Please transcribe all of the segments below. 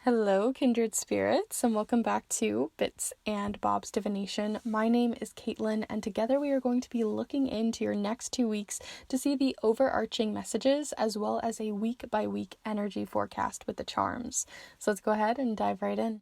Hello, kindred spirits, and welcome back to Bits and Bob's Divination. My name is Caitlin, and together we are going to be looking into your next 2 weeks to see the overarching messages as well as a week-by-week energy forecast with the charms. So let's go ahead and dive right in.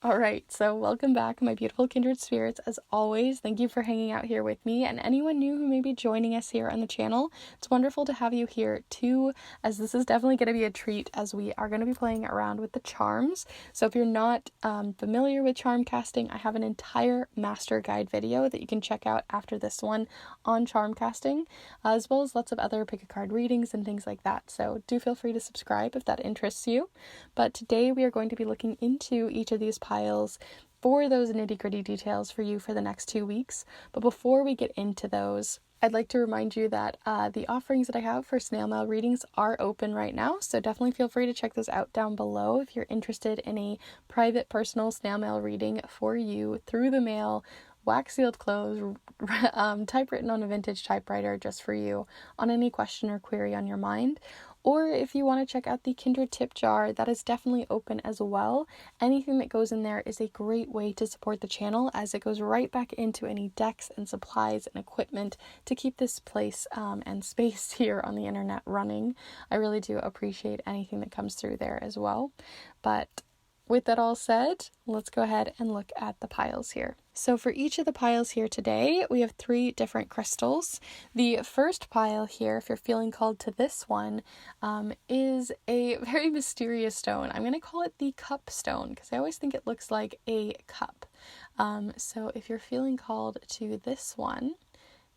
Alright, so welcome back, my beautiful kindred spirits. As always, thank you for hanging out here with me, and anyone new who may be joining us here on the channel, it's wonderful to have you here too, as this is definitely going to be a treat as we are going to be playing around with the charms. So if you're not familiar with charm casting, I have an entire master guide video that you can check out after this one on charm casting, as well as lots of other pick a card readings and things like that. So do feel free to subscribe if that interests you. But today we are going to be looking into each of these piles for those nitty-gritty details for you for the next 2 weeks. But before we get into those, I'd like to remind you that the offerings that I have for snail mail readings are open right now, so definitely feel free to check those out down below if you're interested in a private personal snail mail reading for you through the mail, wax sealed closed, typewritten on a vintage typewriter just for you on any question or query on your mind. Or if you want to check out the Kindred tip jar, that is definitely open as well. Anything that goes in there is a great way to support the channel, as it goes right back into any decks and supplies and equipment to keep this place and space here on the internet running. I really do appreciate anything that comes through there as well. But with that all said, let's go ahead and look at the piles here. So for each of the piles here today, we have 3 different crystals. The first pile here, if you're feeling called to this one, is a very mysterious stone. I'm going to call it the cup stone because I always think it looks like a cup. So if you're feeling called to this one,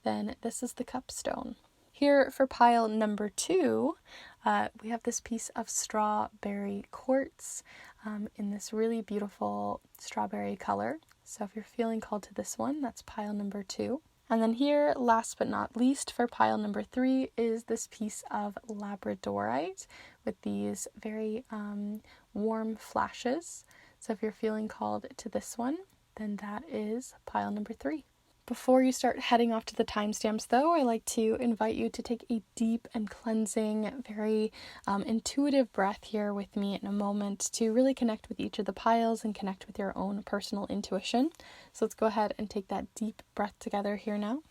then this is the cup stone. Here for pile number 2, we have this piece of strawberry quartz in this really beautiful strawberry color. So if you're feeling called to this one, that's pile number 2. And then here, last but not least, for pile number 3 is this piece of labradorite with these very warm flashes. So if you're feeling called to this one, then that is pile number 3. Before you start heading off to the timestamps though, I like to invite you to take a deep and cleansing, very intuitive breath here with me in a moment to really connect with each of the piles and connect with your own personal intuition. So let's go ahead and take that deep breath together here now.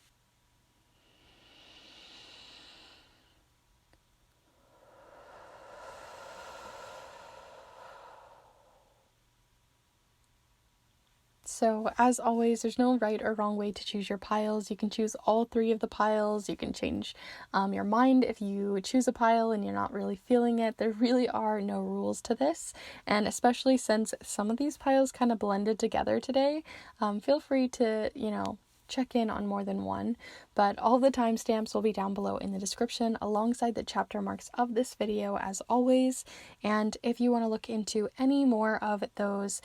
So as always, there's no right or wrong way to choose your piles. You can choose all 3 of the piles. You can change your mind if you choose a pile and you're not really feeling it. There really are no rules to this. And especially since some of these piles kind of blended together today, feel free to, check in on more than one, but all the timestamps will be down below in the description alongside the chapter marks of this video as always. And if you want to look into any more of those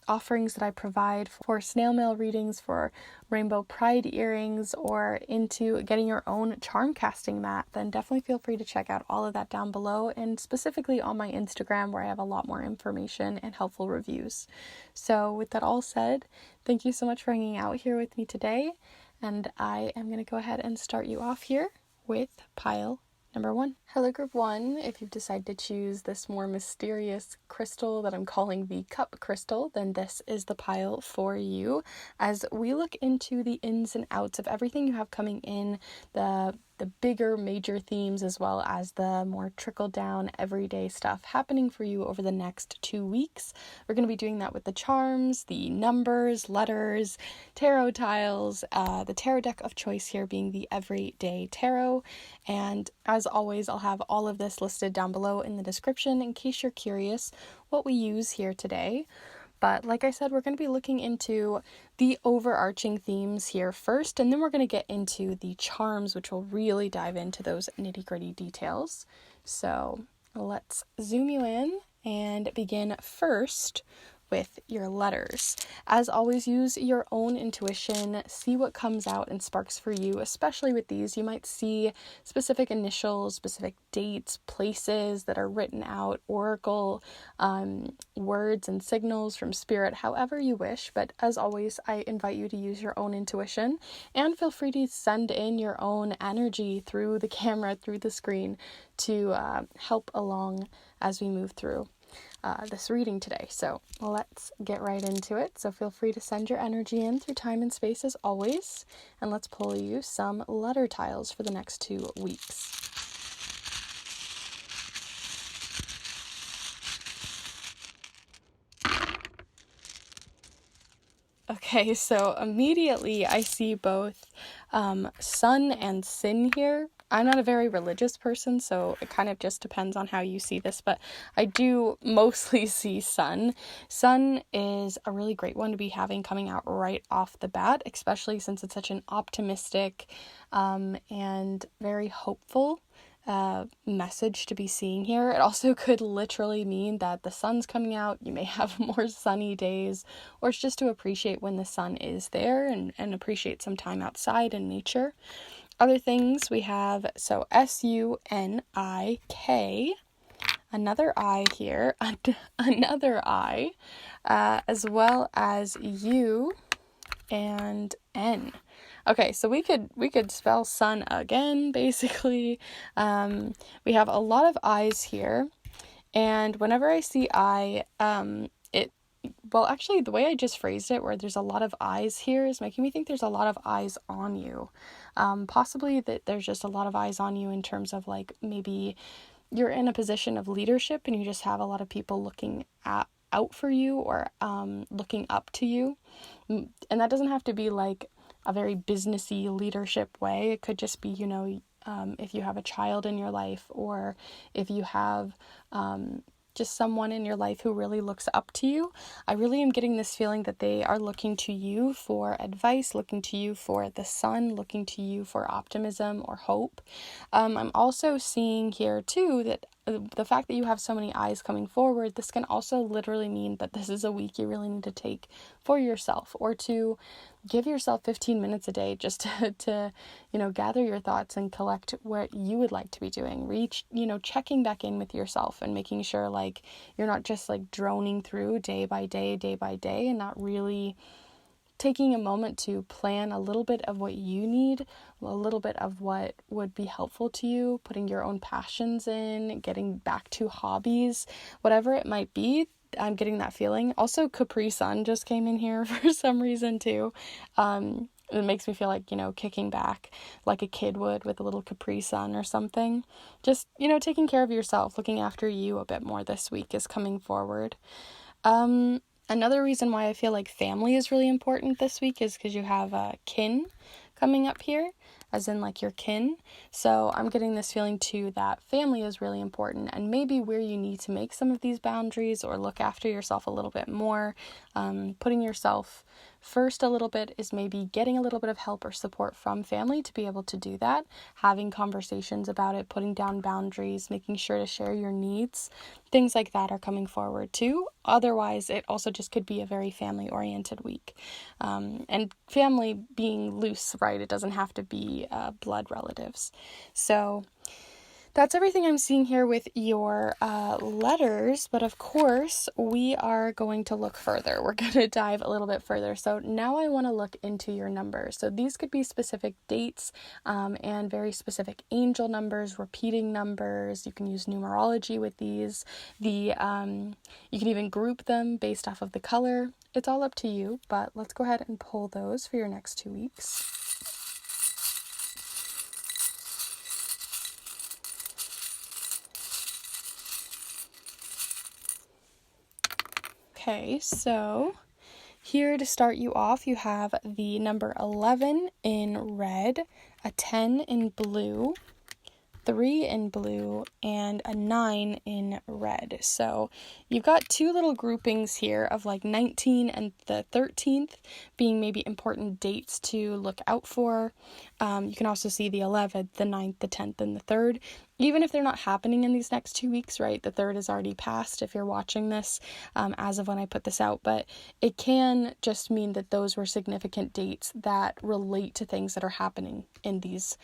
offerings that I provide for snail mail readings, for rainbow pride earrings, or into getting your own charm casting mat, then definitely feel free to check out all of that down below, and specifically on my Instagram where I have a lot more information and helpful reviews. So with that all said, thank you so much for hanging out here with me today, and I am going to go ahead and start you off here with pile number 1. Hello group 1, if you've decided to choose this more mysterious crystal that I'm calling the cup crystal, then this is the pile for you as we look into the ins and outs of everything you have coming in, the bigger major themes as well as the more trickle down everyday stuff happening for you over the next 2 weeks. We're going to be doing that with the charms, the numbers, letters, tarot tiles, the tarot deck of choice here being the Everyday Tarot. And as always, I'll have all of this listed down below in the description in case you're curious what we use here today. But like I said, we're going to be looking into the overarching themes here first, and then we're going to get into the charms, which will really dive into those nitty-gritty details. So let's zoom you in and begin first with your letters. As always, use your own intuition, see what comes out and sparks for you, especially with these. You might see specific initials, specific dates, places that are written out, oracle words and signals from spirit, however you wish. But as always, I invite you to use your own intuition, and feel free to send in your own energy through the camera, through the screen, to help along as we move through this reading today. So let's get right into it. So feel free to send your energy in through time and space as always, and let's pull you some letter tiles for the next 2 weeks. Okay, so immediately I see both sun and sin here. I'm not a very religious person, so it kind of just depends on how you see this, but I do mostly see sun. Sun is a really great one to be having coming out right off the bat, especially since it's such an optimistic and very hopeful message to be seeing here. It also could literally mean that the sun's coming out, you may have more sunny days, or it's just to appreciate when the sun is there and appreciate some time outside in nature. Other things we have, so SUNIK, another I here, another I, as well as U and N. Okay, so we could spell sun again, basically. We have a lot of I's here, and whenever I see I, actually, the way I just phrased it, where there's a lot of eyes here, is making me think there's a lot of eyes on you. Possibly that there's just a lot of eyes on you in terms of, like, maybe you're in a position of leadership and you just have a lot of people looking out for you, or looking up to you. And that doesn't have to be like a very businessy leadership way. It could just be, if you have a child in your life, or if you have just someone in your life who really looks up to you. I really am getting this feeling that they are looking to you for advice, looking to you for the sun, looking to you for optimism or hope. I'm also seeing here too that the fact that you have so many eyes coming forward, this can also literally mean that this is a week you really need to take for yourself, or to give yourself 15 minutes a day just to gather your thoughts and collect what you would like to be doing. Checking back in with yourself and making sure, like, you're not just like droning through day by day, and not really taking a moment to plan a little bit of what you need, a little bit of what would be helpful to you, putting your own passions in, getting back to hobbies, whatever it might be. I'm getting that feeling. Also, Capri Sun just came in here for some reason too. It makes me feel like, kicking back like a kid would with a little Capri Sun or something. Just, taking care of yourself, looking after you a bit more this week is coming forward. Another reason why I feel like family is really important this week is because you have kin coming up here, as in like your kin. So I'm getting this feeling too that family is really important, and maybe where you need to make some of these boundaries or look after yourself a little bit more, putting yourself first a little bit is maybe getting a little bit of help or support from family to be able to do that, having conversations about it, putting down boundaries, making sure to share your needs, things like that are coming forward too. Otherwise, it also just could be a very family-oriented week. And family being loose, right? It doesn't have to be blood relatives. So that's everything I'm seeing here with your letters, but of course we are going to look further. We're going to dive a little bit further. So now I want to look into your numbers. So these could be specific dates and very specific angel numbers, repeating numbers. You can use numerology with these. You can even group them based off of the color. It's all up to you, but let's go ahead and pull those for your next 2 weeks. Okay, so here to start you off, you have the number 11 in red, a 10 in blue, 3 in blue, and a 9 in red. So you've got two little groupings here of like 19 and the 13th being maybe important dates to look out for. You can also see the 11th, the 9th, the 10th, and the 3rd. Even if they're not happening in these next 2 weeks, right? The 3rd is already passed if you're watching this as of when I put this out. But it can just mean that those were significant dates that relate to things that are happening in these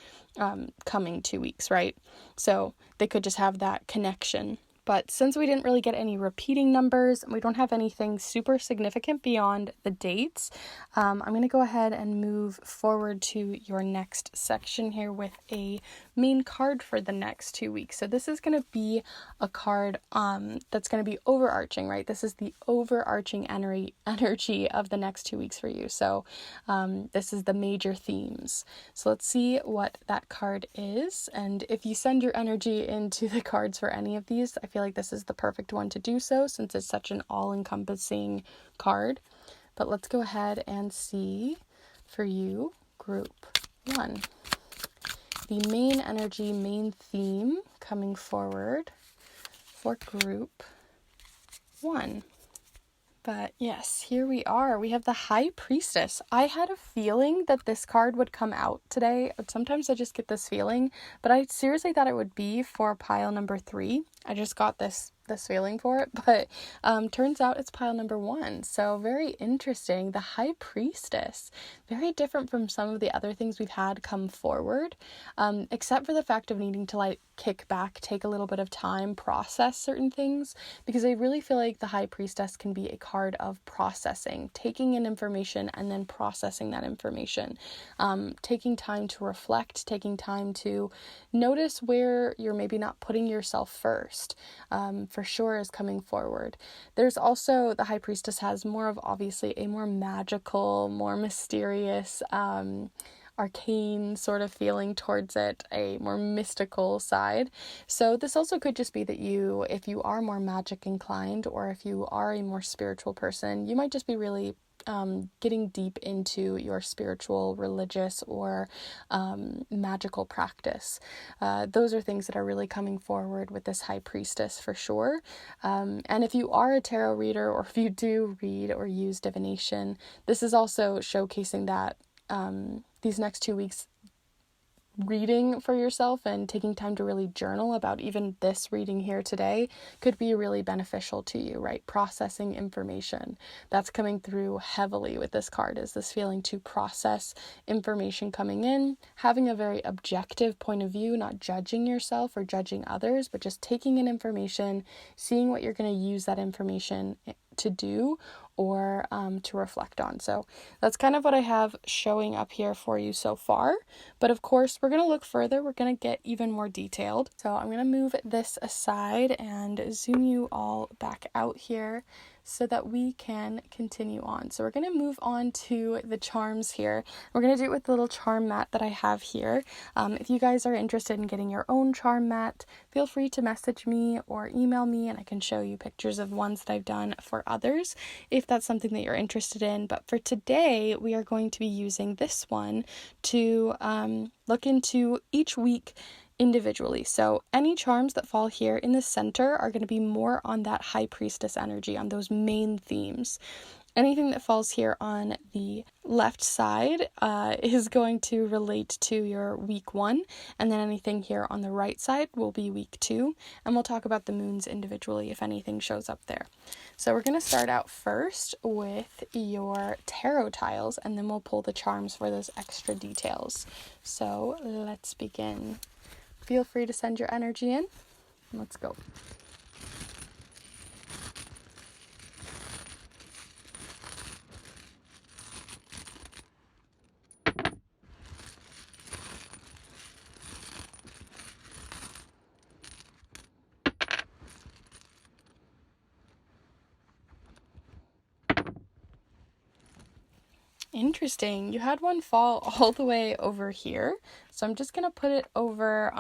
coming 2 weeks, right? So they could just have that connection. But since we didn't really get any repeating numbers, and we don't have anything super significant beyond the dates, I'm going to go ahead and move forward to your next section here with a main card for the next 2 weeks. So this is going to be a card that's going to be overarching, right? This is the overarching energy of the next 2 weeks for you. So this is the major themes. So let's see what that card is. And if you send your energy into the cards for any of these, I feel like this is the perfect one to do so since it's such an all-encompassing card. But let's go ahead and see for you, group 1. The main energy, main theme coming forward for group 1. But yes, here we are. We have the High Priestess. I had a feeling that this card would come out today. Sometimes I just get this feeling, but I seriously thought it would be for pile number 3. I just got this feeling for it, but turns out it's pile number 1. So very interesting. The High Priestess, very different from some of the other things we've had come forward, except for the fact of needing to like kick back, take a little bit of time, process certain things, because I really feel like the High Priestess can be a card of processing, taking in information and then processing that information, taking time to reflect, taking time to notice where you're maybe not putting yourself first, for sure is coming forward. There's also, the High Priestess has more of obviously a more magical, more mysterious, arcane sort of feeling towards it, a more mystical side. So this also could just be that you, if you are more magic inclined, or if you are a more spiritual person, you might just be really getting deep into your spiritual, religious, or magical practice. Those are things that are really coming forward with this High Priestess for sure. And if you are a tarot reader, or if you do read or use divination, this is also showcasing that these next 2 weeks, reading for yourself and taking time to really journal about even this reading here today could be really beneficial to you, right? Processing information. That's coming through heavily with this card, is this feeling to process information coming in, having a very objective point of view, not judging yourself or judging others, but just taking in information, seeing what you're going to use that information to do or to reflect on. So that's kind of what I have showing up here for you so far. But of course, we're going to look further. We're going to get even more detailed. So I'm going to move this aside and zoom you all back out here so that we can continue on. So we're going to move on to the charms here. We're going to do it with the little charm mat that I have here. If you guys are interested in getting your own charm mat, feel free to message me or email me, and I can show you pictures of ones that I've done for others if that's something that you're interested in. But for today, we are going to be using this one to look into each week individually. So any charms that fall here in the center are going to be more on that High Priestess energy, on those main themes. Anything that falls here on the left side is going to relate to your week 1, and then anything here on the right side will be week 2, and we'll talk about the moons individually if anything shows up there. So we're going to start out first with your tarot tiles, and then we'll pull the charms for those extra details. So let's begin. Feel free to send your energy in. Let's go. Interesting. You had one fall all the way over here. So I'm just going to put it over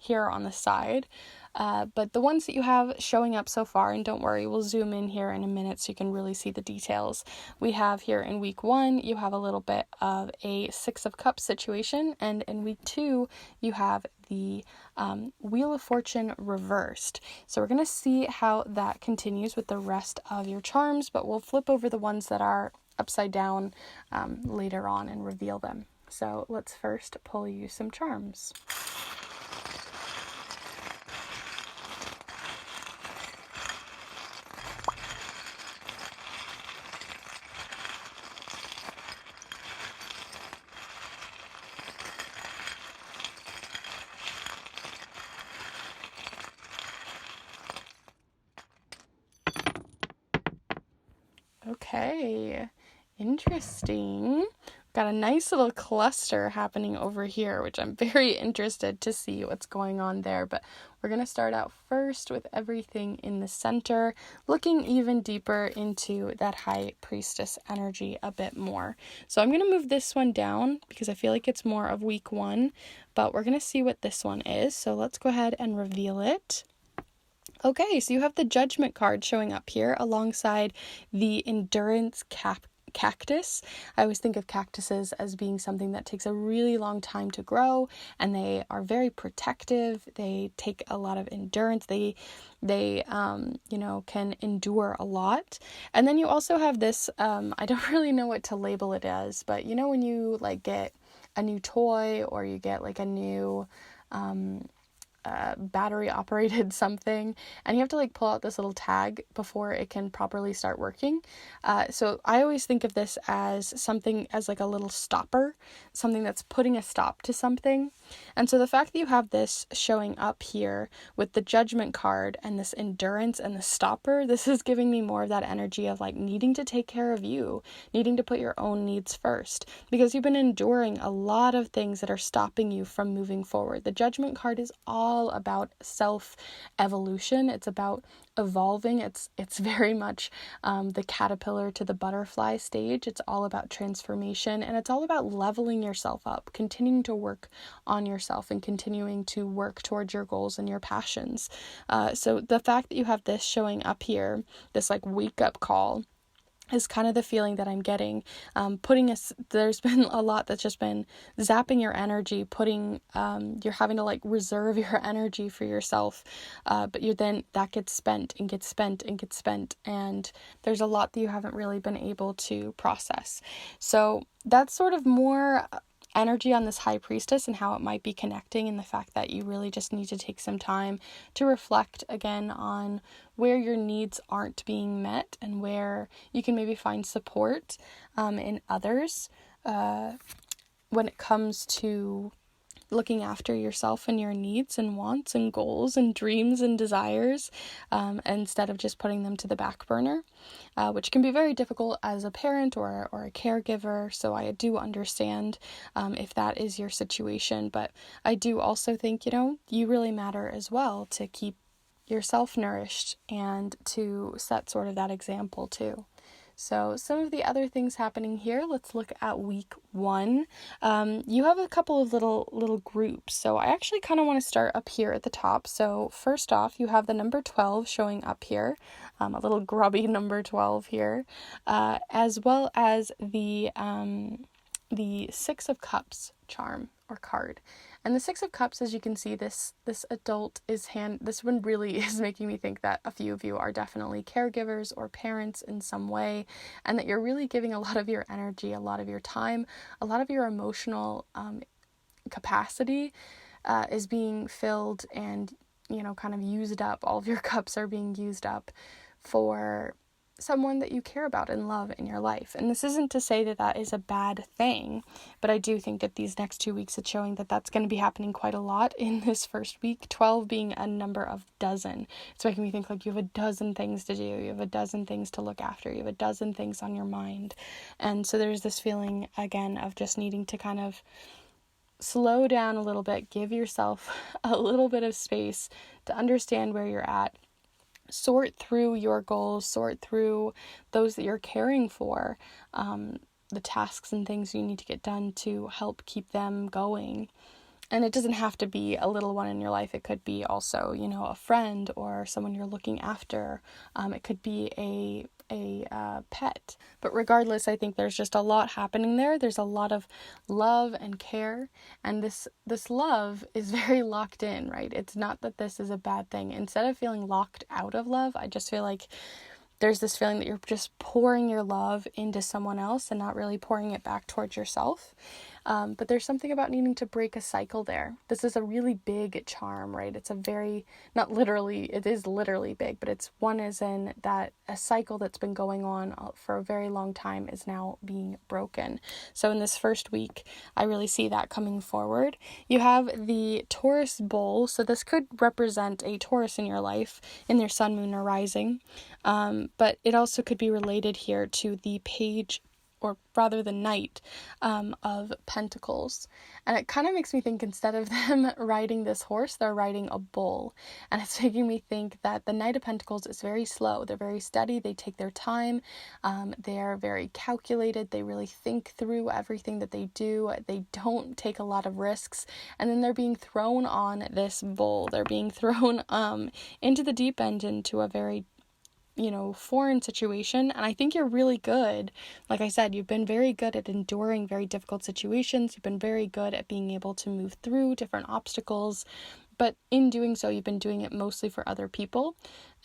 here on the side. But the ones that you have showing up so far, and don't worry, we'll zoom in here in a minute so you can really see the details. We have here in week 1, you have a little bit of a 6 of Cups situation. And in week 2, you have the Wheel of Fortune reversed. So we're going to see how that continues with the rest of your charms, but we'll flip over the ones that are upside down later on and reveal them. So let's first pull you some charms. Okay, interesting. Got a nice little cluster happening over here, which I'm very interested to see what's going on there. But we're going to start out first with everything in the center, looking even deeper into that high priestess energy a bit more. So I'm going to move this one down because I feel like it's more of week 1, but we're going to see what this one is. So let's go ahead and reveal it. Okay, so you have the Judgment card showing up here alongside the Endurance cactus. I always think of cactuses as being something that takes a really long time to grow, and they are very protective. They take a lot of endurance. They can endure a lot. And then you also have this, I don't really know what to label it as, but when you like get a new toy or you get like a new, battery operated something, and you have to like pull out this little tag before it can properly start working. So I always think of this as something as like a little stopper, something that's putting a stop to something. And so the fact that you have this showing up here with the Judgment card and this endurance and the stopper, this is giving me more of that energy of like needing to take care of you, needing to put your own needs first, because you've been enduring a lot of things that are stopping you from moving forward. The Judgment card is all about self-evolution. It's about evolving. It's very much the caterpillar to the butterfly stage. It's all about transformation, and it's all about leveling yourself up, continuing to work on yourself and continuing to work towards your goals and your passions. So the fact that you have this showing up here, this like wake up call, is kind of the feeling that I'm getting. There's been a lot that's just been zapping your energy, you're having to like reserve your energy for yourself, but that gets spent and gets spent and gets spent, and there's a lot that you haven't really been able to process. So that's sort of more energy on this high priestess and how it might be connecting, and the fact that you really just need to take some time to reflect again on where your needs aren't being met and where you can maybe find support in others when it comes to looking after yourself and your needs and wants and goals and dreams and desires, instead of just putting them to the back burner, which can be very difficult as a parent or a caregiver. So I do understand if that is your situation, but I do also think, you really matter as well to keep yourself nourished and to set sort of that example too. So some of the other things happening here, let's look at week 1. You have a couple of little groups. So I actually kind of want to start up here at the top. So first off, you have the number 12 showing up here, a little grubby number 12 here, as well as the 6 of Cups charm or card. And the 6 of Cups, as you can see, this adult this one really is making me think that a few of you are definitely caregivers or parents in some way, and that you're really giving a lot of your energy, a lot of your time, a lot of your emotional capacity is being filled and, kind of used up. All of your cups are being used up for someone that you care about and love in your life. And this isn't to say that that is a bad thing, but I do think that these next 2 weeks it's showing that that's going to be happening quite a lot in this first week, 12 being a number of dozen. It's making me think like you have a dozen things to do, you have a dozen things to look after, you have a dozen things on your mind. And so there's this feeling again of just needing to kind of slow down a little bit, give yourself a little bit of space to understand where you're at, sort through your goals, sort through those that you're caring for, the tasks and things you need to get done to help keep them going. And it doesn't have to be a little one in your life. It could be also, a friend or someone you're looking after. It could be a pet. But regardless, I think there's just a lot happening there. There's a lot of love and care, and this love is very locked in, right? It's not that this is a bad thing. Instead of feeling locked out of love, I just feel like there's this feeling that you're just pouring your love into someone else and not really pouring it back towards yourself. But there's something about needing to break a cycle there. This is a really big charm, right? It's a very, not literally, it is literally big, but it's one as in that a cycle that's been going on for a very long time is now being broken. So in this first week, I really see that coming forward. You have the Taurus bull, so this could represent a Taurus in your life, in their sun, moon, or rising, but it also could be related here to the page, or rather the Knight of Pentacles. And it kind of makes me think, instead of them riding this horse, they're riding a bull. And it's making me think that the Knight of Pentacles is very slow. They're very steady. They take their time. They're very calculated. They really think through everything that they do. They don't take a lot of risks. And then they're being thrown on this bull. They're being thrown into the deep end, into a very foreign situation. And I think you're really good. Like I said, you've been very good at enduring very difficult situations. You've been very good at being able to move through different obstacles. But in doing so, you've been doing it mostly for other people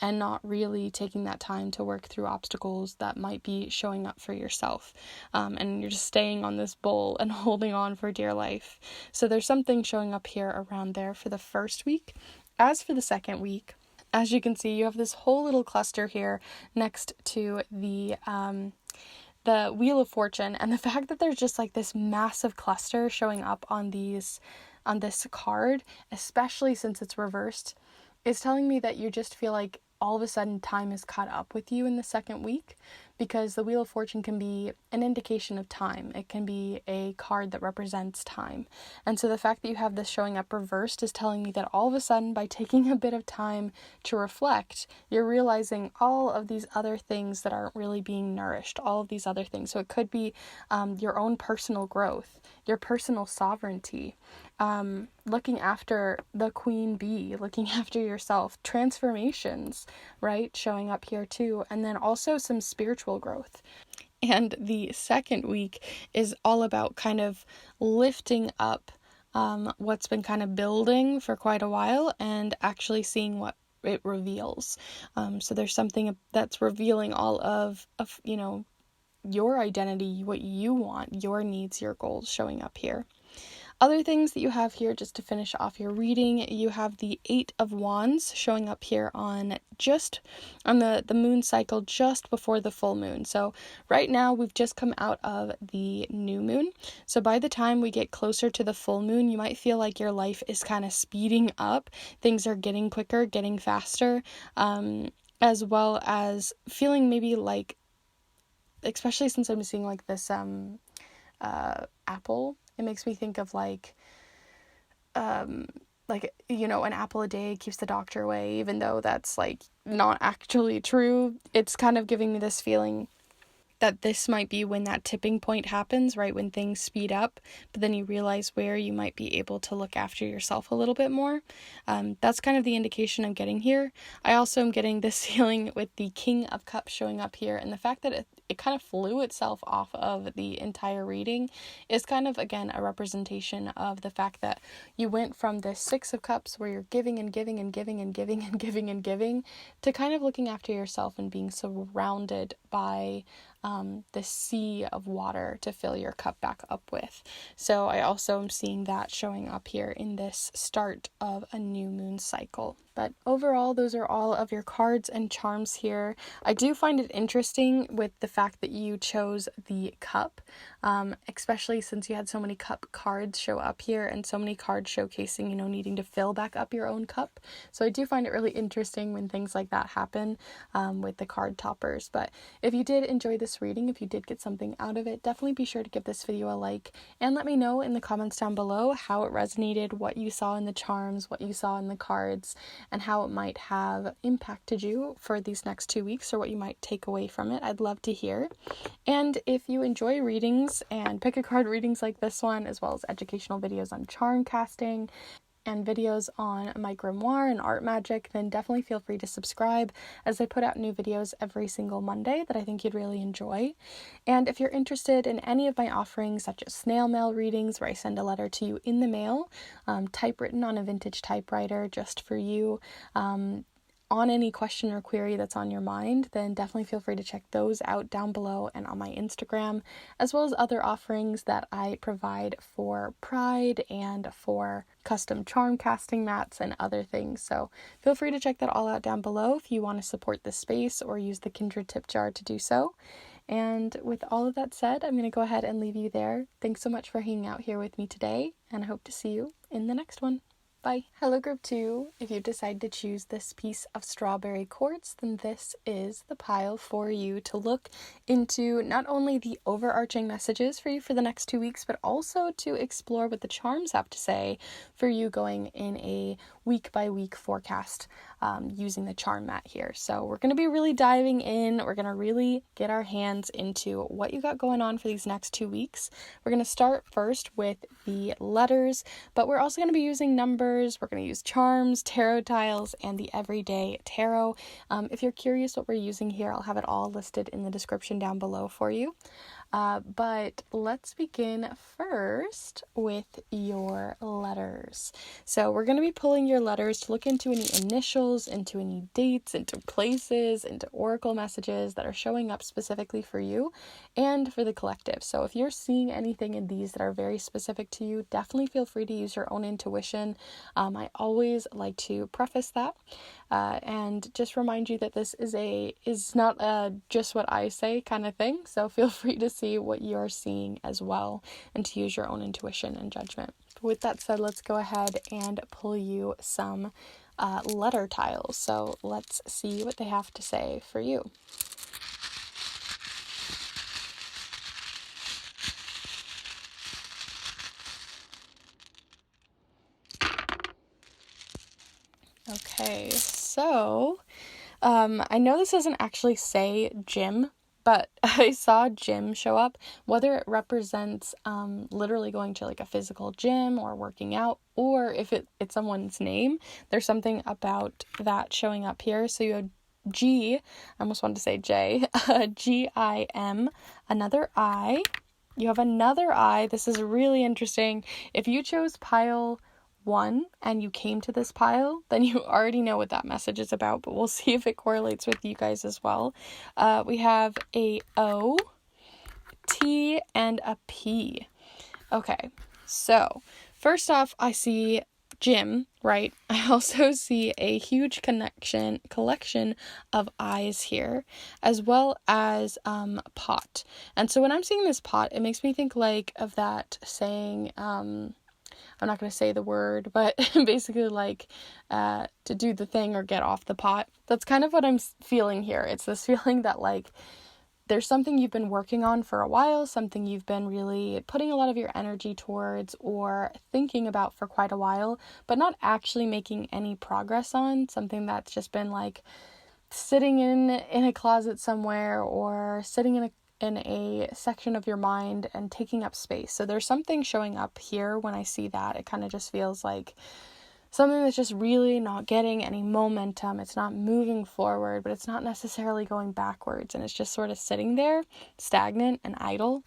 and not really taking that time to work through obstacles that might be showing up for yourself. And you're just staying on this bull and holding on for dear life. So there's something showing up here around there for the first week. As for the second week, as you can see, you have this whole little cluster here next to the Wheel of Fortune, and the fact that there's just like this massive cluster showing up on this card, especially since it's reversed, is telling me that you just feel like all of a sudden time has caught up with you in the second week, because the Wheel of Fortune can be an indication of time. It can be a card that represents time. And so the fact that you have this showing up reversed is telling me that all of a sudden, by taking a bit of time to reflect, you're realizing all of these other things that aren't really being nourished, all of these other things. So it could be your own personal growth, your personal sovereignty, looking after the queen bee, looking after yourself, transformations, right, showing up here too, and then also some spiritual growth. And the second week is all about kind of lifting up what's been kind of building for quite a while and actually seeing what it reveals. So there's something that's revealing all of your identity, what you want, your needs, your goals showing up here. Other things that you have here, just to finish off your reading, you have the 8 of Wands showing up here on the moon cycle just before the full moon. So right now we've just come out of the new moon. So by the time we get closer to the full moon, you might feel like your life is kind of speeding up. Things are getting quicker, getting faster, as well as feeling maybe like, especially since I'm seeing like this apple, it makes me think of like an apple a day keeps the doctor away, even though that's like not actually true. It's kind of giving me this feeling that this might be when that tipping point happens, right, when things speed up, but then you realize where you might be able to look after yourself a little bit more. That's kind of the indication I'm getting here. I also am getting this feeling with the King of Cups showing up here, and the fact that it kind of flew itself off of the entire reading is kind of, again, a representation of the fact that you went from this 6 of Cups where you're giving and giving and giving and giving and giving and giving to kind of looking after yourself and being surrounded by the sea of water to fill your cup back up with. So I also am seeing that showing up here in this start of a new moon cycle. But overall, those are all of your cards and charms here. I do find it interesting with the fact that you chose the cup, especially since you had so many cup cards show up here and so many cards showcasing, needing to fill back up your own cup. So I do find it really interesting when things like that happen with the card toppers. But if you did enjoy this reading, if you did get something out of it, definitely be sure to give this video a like and let me know in the comments down below how it resonated, what you saw in the charms, what you saw in the cards, and how it might have impacted you for these next 2 weeks, or what you might take away from it. I'd love to hear. And if you enjoy readings and pick a card readings like this one, as well as educational videos on charm casting and videos on my grimoire and art magic, then definitely feel free to subscribe, as I put out new videos every single Monday that I think you'd really enjoy. And if you're interested in any of my offerings, such as snail mail readings, where I send a letter to you in the mail, typewritten on a vintage typewriter just for you, on any question or query that's on your mind, then definitely feel free to check those out down below and on my Instagram, as well as other offerings that I provide for Pride and for custom charm casting mats and other things. So feel free to check that all out down below if you want to support this space or use the Kindred tip jar to do so. And with all of that said, I'm going to go ahead and leave you there. Thanks so much for hanging out here with me today, and I hope to see you in the next one. Bye. Hello group 2, if you decide to choose this piece of strawberry quartz, then this is the pile for you to look into not only the overarching messages for you for the next 2 weeks, but also to explore what the charms have to say for you going in a week by week forecast using the charm mat here. So we're going to be really diving in. We're going to really get our hands into what you got going on for these next 2 weeks. We're going to start first with the letters, but we're also going to be using numbers. We're going to use charms, tarot tiles, and the everyday tarot. If you're curious what we're using here, I'll have it all listed in the description down below for you. But let's begin first with your letters. So we're going to be pulling your letters to look into any initials, into any dates, into places, into oracle messages that are showing up specifically for you and for the collective. So if you're seeing anything in these that are very specific to you, definitely feel free to use your own intuition. I always like to preface that and just remind you that this is not just what I say kind of thing. So feel free to see what you're seeing as well and to use your own intuition and judgment. With that said, let's go ahead and pull you some letter tiles. So let's see what they have to say for you. Okay, so I know this doesn't actually say gym, but I saw gym show up, whether it represents literally going to like a physical gym or working out, or if it's someone's name. There's something about that showing up here. So you have G, I almost wanted to say J, G-I-M, another I. You have another I. This is really interesting. If you chose pile 1 and you came to this pile, then you already know what that message is about, but we'll see if it correlates with you guys as well. We have a O, T, and a P. Okay, so first off, I see gym, right? I also see a huge collection of eyes here, as well as pot. And so when I'm seeing this pot, it makes me think like of that saying, I'm not going to say the word, but basically like to do the thing or get off the pot. That's kind of what I'm feeling here. It's this feeling that like there's something you've been working on for a while, something you've been really putting a lot of your energy towards or thinking about for quite a while, but not actually making any progress on, something that's just been like sitting in a closet somewhere or sitting in a section of your mind and taking up space. So there's something showing up here when I see that. It kind of just feels like something that's just really not getting any momentum. It's not moving forward, but it's not necessarily going backwards, and it's just sort of sitting there, stagnant and idle.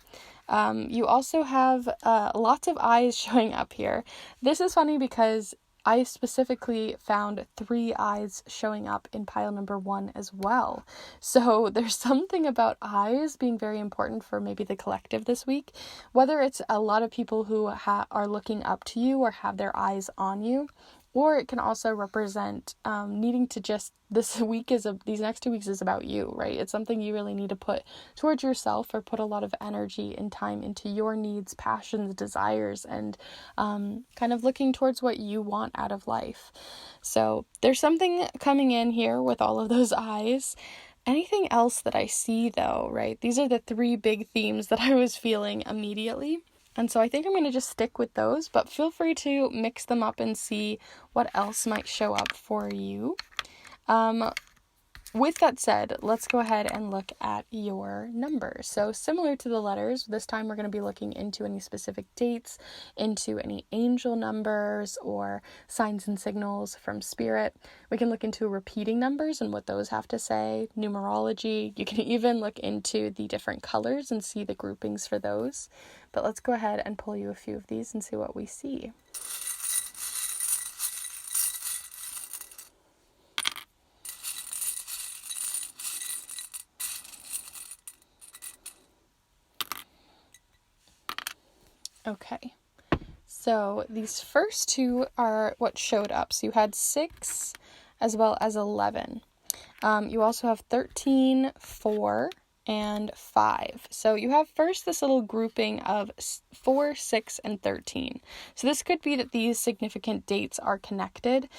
You also have lots of eyes showing up here. This is funny because I specifically found 3 eyes showing up in pile number 1 as well. So there's something about eyes being very important for maybe the collective this week, whether it's a lot of people who are looking up to you or have their eyes on you, or it can also represent needing to just, these next 2 weeks is about you, right? It's something you really need to put towards yourself or put a lot of energy and time into your needs, passions, desires, and kind of looking towards what you want out of life. So there's something coming in here with all of those eyes. Anything else that I see though, right? These are the 3 big themes that I was feeling immediately. And so I think I'm going to just stick with those, but feel free to mix them up and see what else might show up for you. With that said, let's go ahead and look at your numbers. So similar to the letters, this time we're going to be looking into any specific dates, into any angel numbers or signs and signals from spirit. We can look into repeating numbers and what those have to say, numerology. You can even look into the different colors and see the groupings for those. But let's go ahead and pull you a few of these and see what we see. Okay. So these first two are what showed up. So you had 6 as well as 11. You also have 13, 4, and 5. So you have first this little grouping of 4, 6, and 13. So this could be that these significant dates are connected,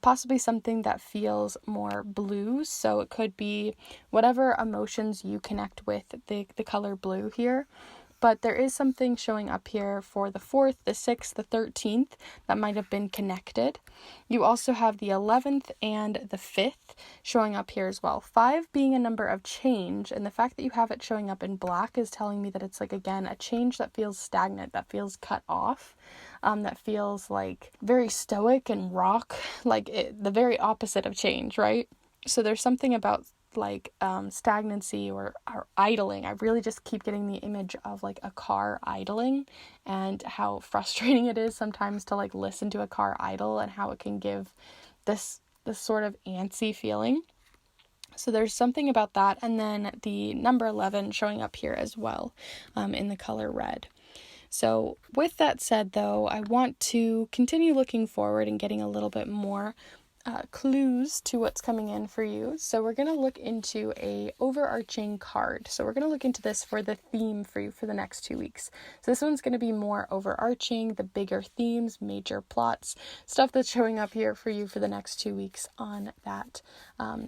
possibly something that feels more blue. So it could be whatever emotions you connect with the color blue here. But there is something showing up here for the 4th, the 6th, the 13th that might have been connected. You also have the 11th and the 5th showing up here as well. 5 being a number of change, and the fact that you have it showing up in black is telling me that it's like, again, a change that feels stagnant, that feels cut off, that feels like very stoic and rock, like the very opposite of change, right? So there's something about like stagnancy or idling. I really just keep getting the image of like a car idling and how frustrating it is sometimes to like listen to a car idle and how it can give this sort of antsy feeling. So there's something about that. And then the number 11 showing up here as well in the color red. So with that said, though, I want to continue looking forward and getting a little bit more clues to what's coming in for you. So we're going to look into a overarching card. So we're going to look into this for the theme for you for the next 2 weeks. So this one's going to be more overarching, the bigger themes, major plots, stuff that's showing up here for you for the next 2 weeks on that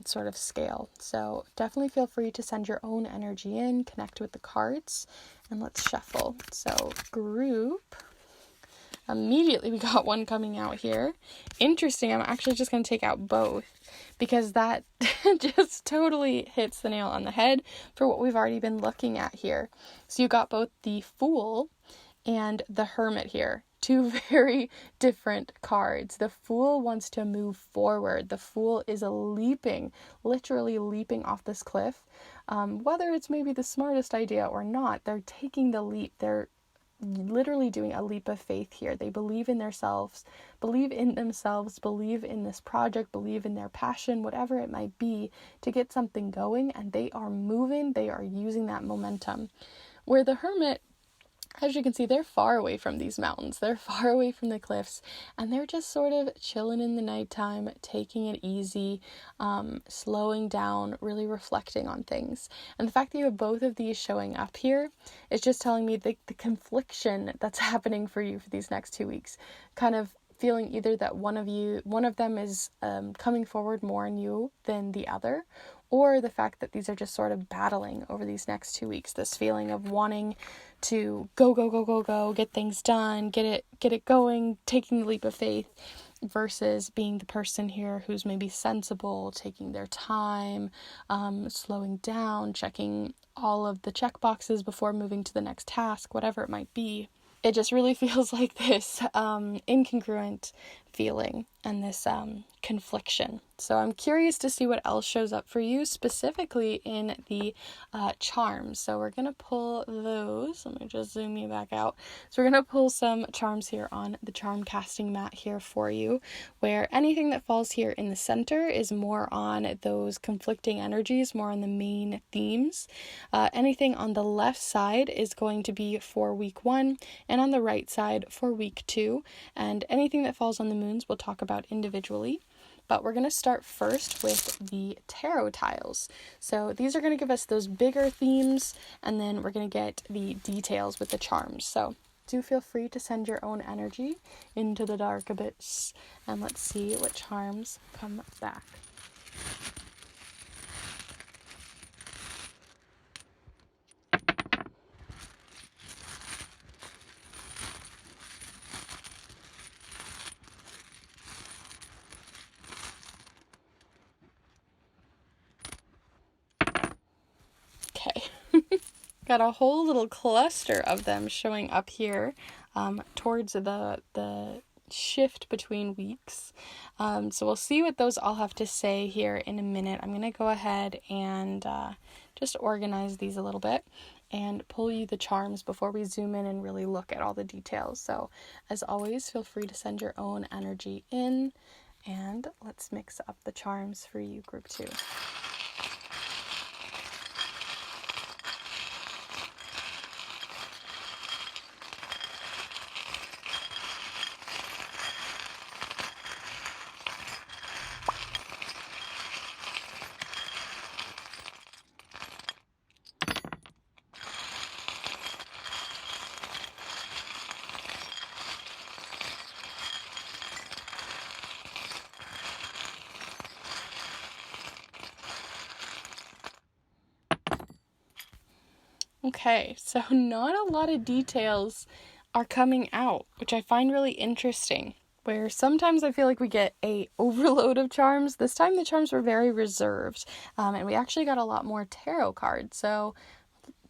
sort of scale. So definitely feel free to send your own energy in, connect with the cards, and let's shuffle. So group. Immediately we got one coming out here. Interesting, I'm actually just going to take out both because that just totally hits the nail on the head for what we've already been looking at here. So you got both the Fool and the Hermit here. 2 very different cards. The Fool wants to move forward. The Fool is literally leaping off this cliff. Whether it's maybe the smartest idea or not, they're taking the leap. They're literally doing a leap of faith here. They believe in themselves, believe in this project, believe in their passion, whatever it might be, to get something going, and they are moving, they are using that momentum. Where the Hermit, as you can see, they're far away from these mountains, they're far away from the cliffs, and they're just sort of chilling in the nighttime, taking it easy, slowing down, really reflecting on things. And the fact that you have both of these showing up here is just telling me the confliction that's happening for you for these next 2 weeks, kind of feeling either that one of them is coming forward more in you than the other, or the fact that these are just sort of battling over these next 2 weeks, this feeling of wanting to go, get things done, get it going, taking the leap of faith, versus being the person here who's maybe sensible, taking their time, slowing down, checking all of the check boxes before moving to the next task, whatever it might be. It just really feels like this incongruent feeling and this confliction. So I'm curious to see what else shows up for you, specifically in the charms. So we're going to pull those. Let me just zoom you back out. So we're going to pull some charms here on the charm casting mat here for you, where anything that falls here in the center is more on those conflicting energies, more on the main themes. Anything on the left side is going to be for week 1, and on the right side for week 2. And anything that falls on the moons we'll talk about individually. But we're going to start first with the tarot tiles. So these are going to give us those bigger themes, and then we're going to get the details with the charms. So do feel free to send your own energy into the dark abyss, and let's see what charms come back. Okay. Got a whole little cluster of them showing up here towards the shift between weeks. So we'll see what those all have to say here in a minute. I'm going to go ahead and just organize these a little bit and pull you the charms before we zoom in and really look at all the details. So as always, feel free to send your own energy in, and let's mix up the charms for you, group 2. Okay, so not a lot of details are coming out, which I find really interesting. Where sometimes I feel like we get a overload of charms. This time the charms were very reserved, and we actually got a lot more tarot cards. So,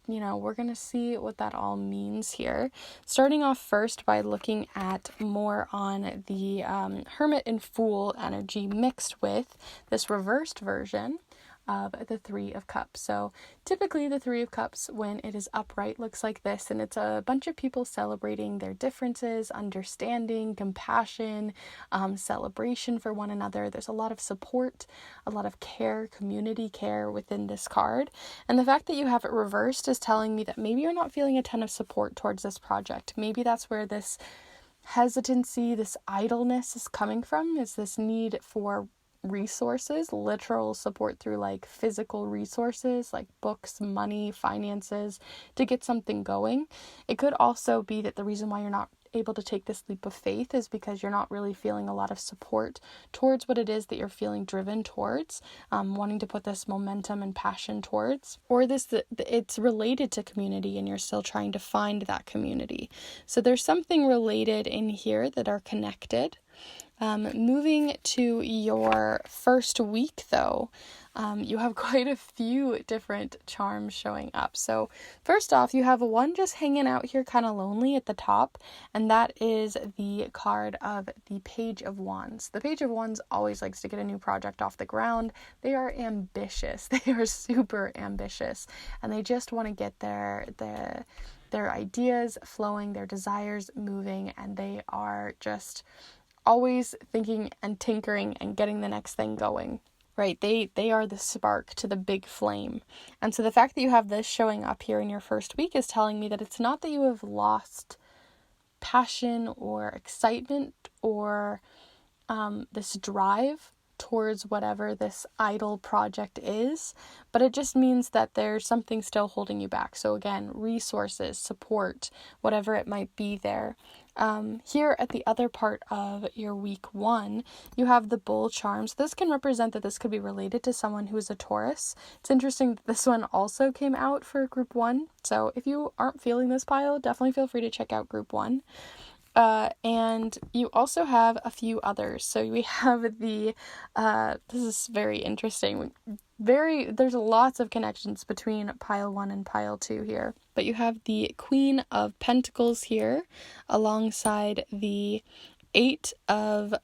we're going to see what that all means here. Starting off first by looking at more on the Hermit and Fool energy mixed with this reversed version of the Three of Cups. So typically the Three of Cups, when it is upright, looks like this, and it's a bunch of people celebrating their differences, understanding, compassion, celebration for one another. There's a lot of support, a lot of care, community care within this card. And the fact that you have it reversed is telling me that maybe you're not feeling a ton of support towards this project. Maybe that's where this hesitancy, this idleness is coming from, is this need for resources, literal support through like physical resources like books, money, finances to get something going. It could also be that the reason why you're not able to take this leap of faith is because you're not really feeling a lot of support towards what it is that you're feeling driven towards, wanting to put this momentum and passion towards, or it's related to community and you're still trying to find that community. So there's something related in here that are connected. Moving to your first week, though, you have quite a few different charms showing up. So first off, you have one just hanging out here kind of lonely at the top, and that is the card of the Page of Wands. The Page of Wands always likes to get a new project off the ground. They are ambitious. They are super ambitious, and they just want to get their ideas flowing, their desires moving, and they are just always thinking and tinkering and getting the next thing going, right? They are the spark to the big flame. And so the fact that you have this showing up here in your first week is telling me that it's not that you have lost passion or excitement or this drive towards whatever this idle project is, but it just means that there's something still holding you back. So again, resources, support, whatever it might be there. Here at the other part of your week 1, you have the Bull charms. This can represent that this could be related to someone who is a Taurus. It's interesting that this one also came out for group 1. So if you aren't feeling this pile, definitely feel free to check out group 1. And you also have a few others. So we have the, this is very interesting. There's lots of connections between pile 1 and pile 2 here. But you have the Queen of Pentacles here alongside the 8 of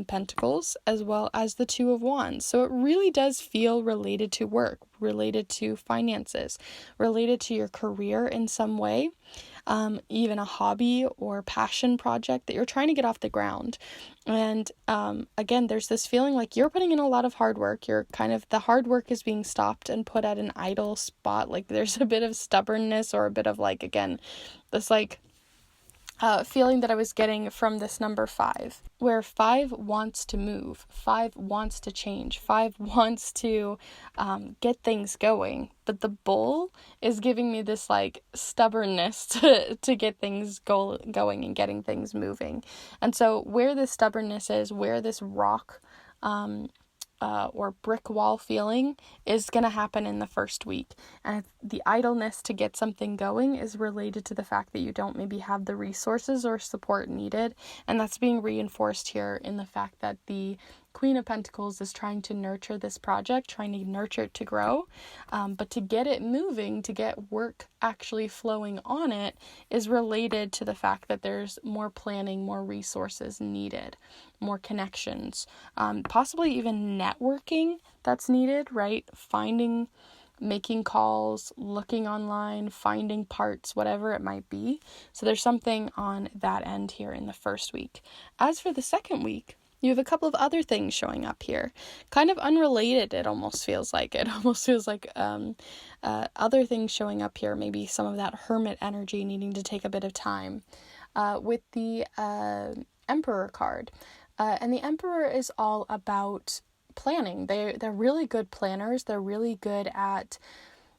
Pentacles, as well as the 2 of Wands. So it really does feel related to work, related to finances, related to your career in some way. Even a hobby or passion project that you're trying to get off the ground. And again, there's this feeling like you're putting in a lot of hard work. The hard work is being stopped and put at an idle spot. Like there's a bit of stubbornness or a bit of like, again, this like feeling that I was getting from this number 5, where 5 wants to move, 5 wants to change, 5 wants to get things going, but the Bull is giving me this like stubbornness to get things going and getting things moving. And so where this stubbornness is, where this rock or brick wall feeling is going to happen in the first week. And the idleness to get something going is related to the fact that you don't maybe have the resources or support needed. And that's being reinforced here in the fact that the Queen of Pentacles is trying to nurture this project, trying to nurture it to grow. But to get it moving, to get work actually flowing on it, is related to the fact that there's more planning, more resources needed, more connections, possibly even networking that's needed, right? Making calls, looking online, finding parts, whatever it might be. So there's something on that end here in the first week. As for the second week, you have a couple of other things showing up here. Kind of unrelated, it almost feels like. It almost feels like other things showing up here. Maybe some of that hermit energy needing to take a bit of time. With the Emperor card. And the Emperor is all about planning. They're really good planners. They're really good at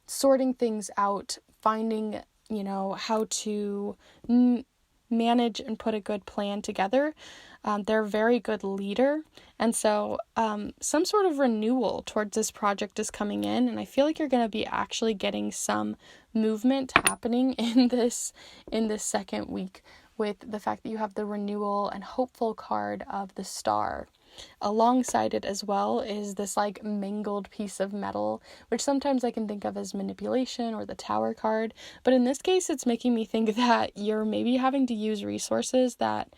sorting things out, finding, how to manage and put a good plan together. They're a very good leader. And so some sort of renewal towards this project is coming in. And I feel like you're going to be actually getting some movement happening in this second week, with the fact that you have the renewal and hopeful card of the Star. Alongside it as well is this like mangled piece of metal, which sometimes I can think of as manipulation, or the Tower card. But in this case, it's making me think that you're maybe having to use resources that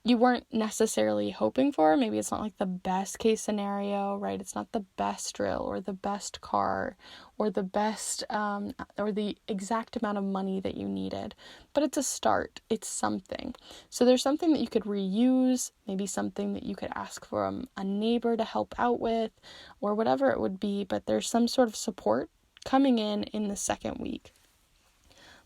you weren't necessarily hoping for. Maybe it's not like the best case scenario, right? It's not the best drill or the best car or the best or the exact amount of money that you needed, but it's a start. It's something. So there's something that you could reuse, maybe something that you could ask from a neighbor to help out with, or whatever it would be, but there's some sort of support coming in the second week.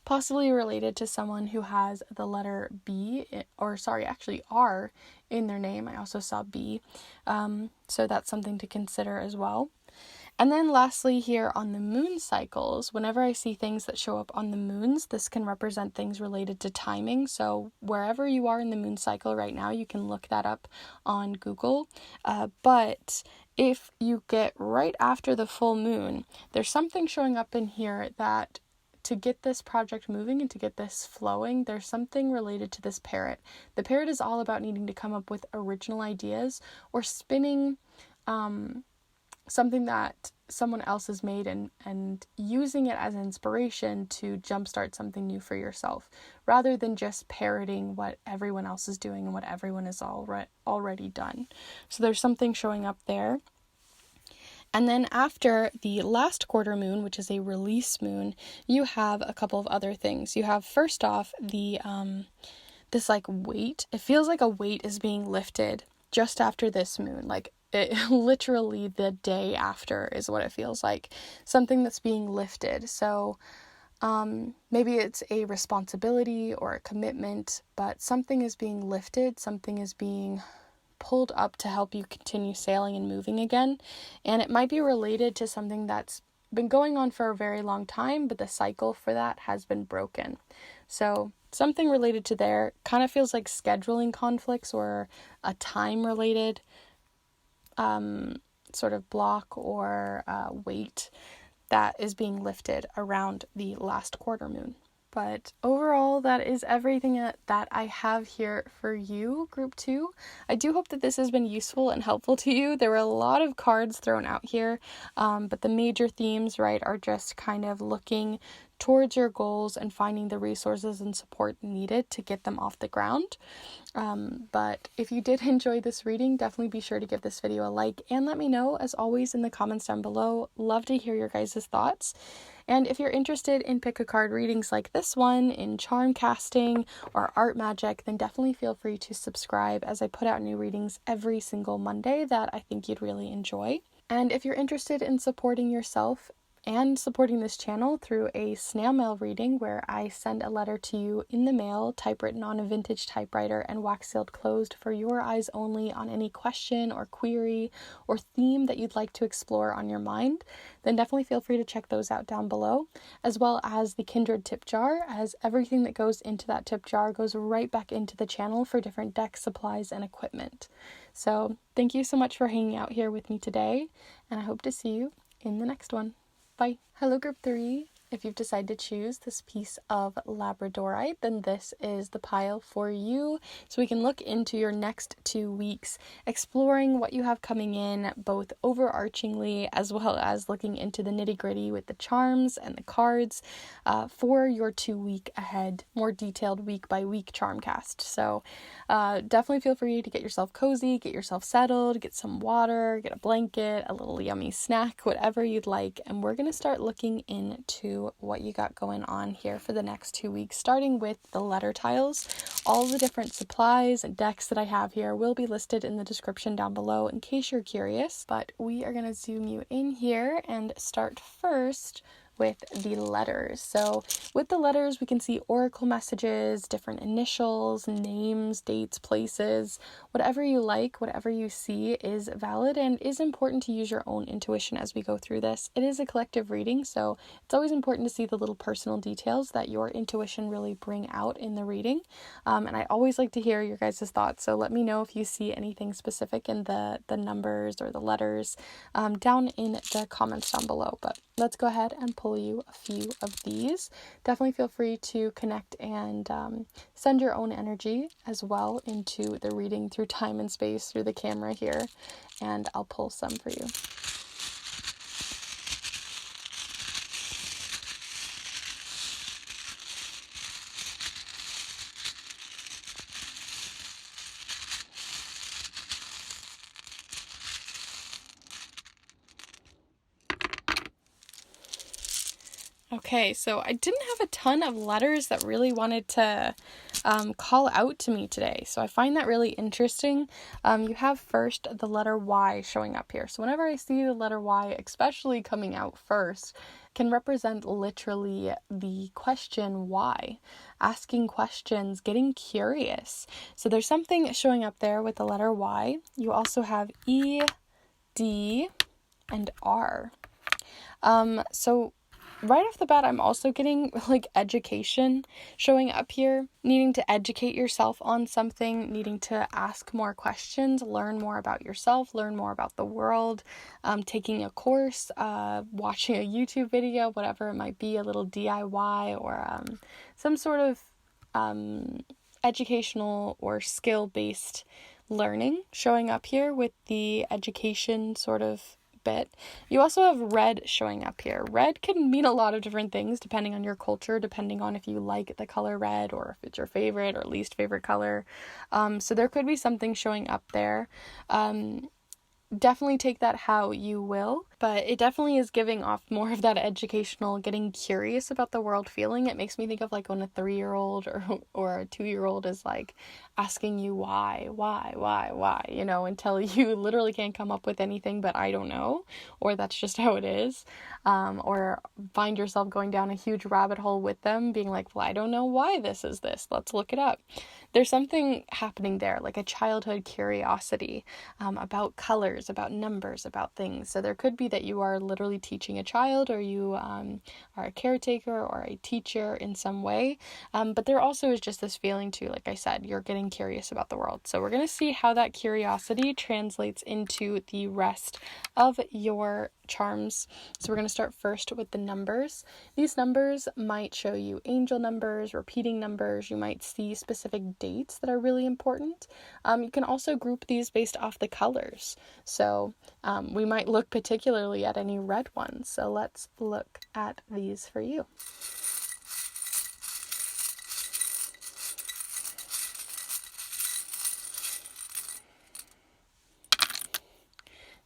Possibly related to someone who has the letter B, or sorry, actually R in their name. I also saw B. So that's something to consider as well. And then lastly here on the moon cycles, whenever I see things that show up on the moons, this can represent things related to timing. So wherever you are in the moon cycle right now, you can look that up on Google. But if you get right after the full moon, there's something showing up in here that to get this project moving and to get this flowing, there's something related to this parrot. The parrot is all about needing to come up with original ideas or spinning something that someone else has made and using it as inspiration to jumpstart something new for yourself, rather than just parroting what everyone else is doing and what everyone has already done. So there's something showing up there. And then after the last quarter moon, which is a release moon, you have a couple of other things. You have, first off, the this like weight. It feels like a weight is being lifted just after this moon. Like it, literally the day after is what it feels like. Something that's being lifted. So maybe it's a responsibility or a commitment, but something is being lifted. Something is being pulled up to help you continue sailing and moving again. And it might be related to something that's been going on for a very long time, but the cycle for that has been broken. So something related to there kind of feels like scheduling conflicts or a time related sort of block or weight that is being lifted around the last quarter moon. But overall, that is everything that I have here for you, Group 2. I do hope that this has been useful and helpful to you. There were a lot of cards thrown out here, but the major themes, right, are just kind of looking towards your goals and finding the resources and support needed to get them off the ground. But if you did enjoy this reading, definitely be sure to give this video a like and let me know, as always, in the comments down below. Love to hear your guys' thoughts. And if you're interested in pick a card readings like this one, in charm casting or art magic, then definitely feel free to subscribe, as I put out new readings every single Monday that I think you'd really enjoy. And if you're interested in supporting yourself and supporting this channel through a snail mail reading, where I send a letter to you in the mail, typewritten on a vintage typewriter and wax sealed closed for your eyes only, on any question or query or theme that you'd like to explore on your mind, then definitely feel free to check those out down below, as well as the Kindred tip jar, as everything that goes into that tip jar goes right back into the channel for different decks, supplies, and equipment. So thank you so much for hanging out here with me today, and I hope to see you in the next one. Bye. Hello, Group 3. If you've decided to choose this piece of labradorite, then this is the pile for you. So we can look into your next 2 weeks, exploring what you have coming in, both overarchingly as well as looking into the nitty-gritty with the charms and the cards for your 2 week ahead, more detailed week by week charm cast. So definitely feel free to get yourself cozy, get yourself settled, get some water, get a blanket, a little yummy snack, whatever you'd like. And we're going to start looking into what you got going on here for the next 2 weeks, starting with the letter tiles. All the different supplies and decks that I have here will be listed in the description down below in case you're curious, but we are going to zoom you in here and start first with the letters. So with the letters, we can see oracle messages, different initials, names, dates, places, whatever you like, whatever you see is valid and is important to use your own intuition as we go through this. It is a collective reading, so it's always important to see the little personal details that your intuition really bring out in the reading. And I always like to hear your guys' thoughts, so let me know if you see anything specific in the numbers or the letters down in the comments down below. But let's go ahead and pull you a few of these. Definitely feel free to connect and send your own energy as well into the reading through time and space through the camera here, and I'll pull some for you. Okay, so I didn't have a ton of letters that really wanted to call out to me today, so I find that really interesting. You have first the letter Y showing up here. So whenever I see the letter Y, especially coming out first, can represent literally the question why, asking questions, getting curious. So there's something showing up there with the letter Y. You also have E, D, and R. So right off the bat, I'm also getting like education showing up here, needing to educate yourself on something, needing to ask more questions, learn more about yourself, learn more about the world, taking a course, watching a YouTube video, whatever it might be, a little DIY or some sort of educational or skill-based learning showing up here with the education sort of bit. You also have red showing up here. Red can mean a lot of different things depending on your culture, depending on if you like the color red or if it's your favorite or least favorite color. So there could be something showing up there. Definitely take that how you will, but it definitely is giving off more of that educational, getting curious about the world feeling. It makes me think of like when a 3-year-old or a 2-year-old is like asking you why, you know, until you literally can't come up with anything but I don't know, or that's just how it is, or find yourself going down a huge rabbit hole with them being like, well, I don't know why this is this, let's look it up. There's something happening there, like a childhood curiosity about colors, about numbers, about things. So there could be that you are literally teaching a child, or you are a caretaker or a teacher in some way. But there also is just this feeling too, like I said, you're getting curious about the world. So we're going to see how that curiosity translates into the rest of your charms. So we're going to start first with the numbers. These numbers might show you angel numbers, repeating numbers. You might see specific dates that are really important. You can also group these based off the colors. So we might look particularly at any red ones. So let's look at these for you.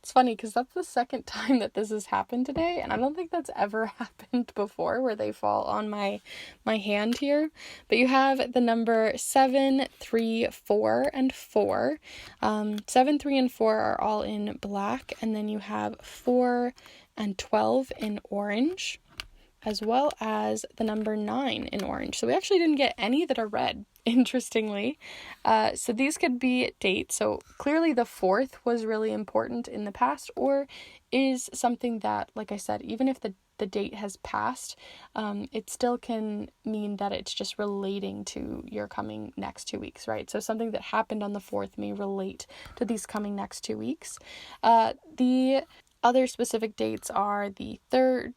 It's funny because that's the second time that this has happened today, and I don't think that's ever happened before where they fall on my hand here. But you have the number 7, 3, 4, and 4. 7, 3, and 4 are all in black, and then you have 4 and 12 in orange, as well as the number 9 in orange. So we actually didn't get any that are red, interestingly. So these could be dates. So clearly the 4th was really important in the past, or is something that, like I said, even if the date has passed, it still can mean that it's just relating to your coming next 2 weeks, right? So something that happened on the 4th may relate to these coming next 2 weeks. The other specific dates are the 3rd,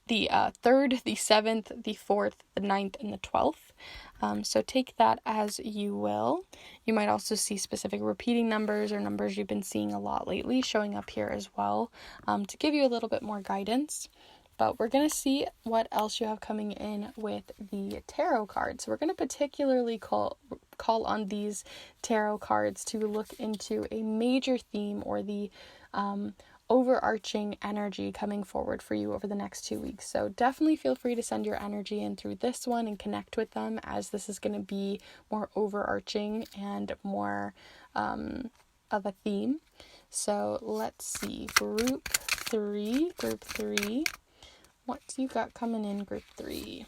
the 7th, the 4th, the 9th, and the 12th. So take that as you will. You might also see specific repeating numbers or numbers you've been seeing a lot lately showing up here as well, to give you a little bit more guidance. But we're going to see what else you have coming in with the tarot cards. So we're going to particularly call on these tarot cards to look into a major theme or the overarching energy coming forward for you over the next 2 weeks. So definitely feel free to send your energy in through this one and connect with them, as this is going to be more overarching and more of a theme. So let's see, group three, What you got coming in group 3?